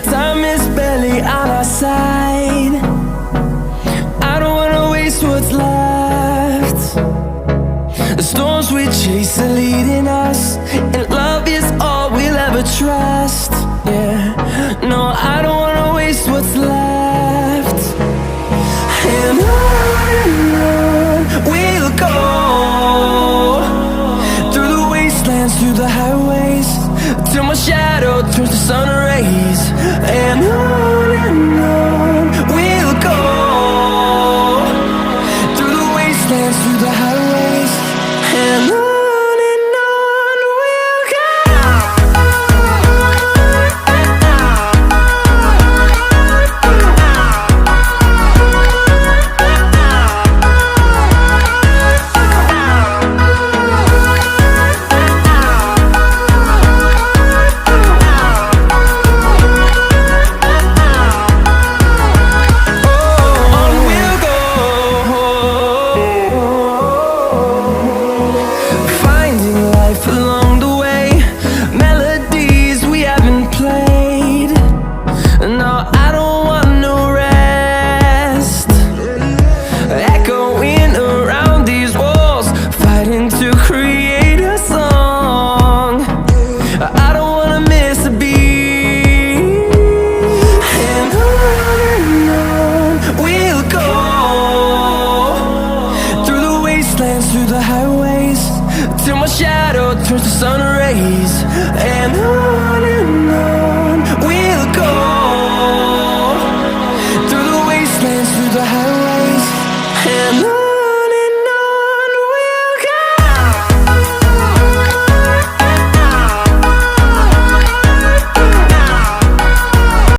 Time is barely on our side. I don't wanna waste what's left. The storms we chase are leading us, and love is all we'll ever trust. Yeah, no, I don't wanna waste what's left. And on we'll go, through the wastelands, through the highways, till my shadow turns to sun rays. And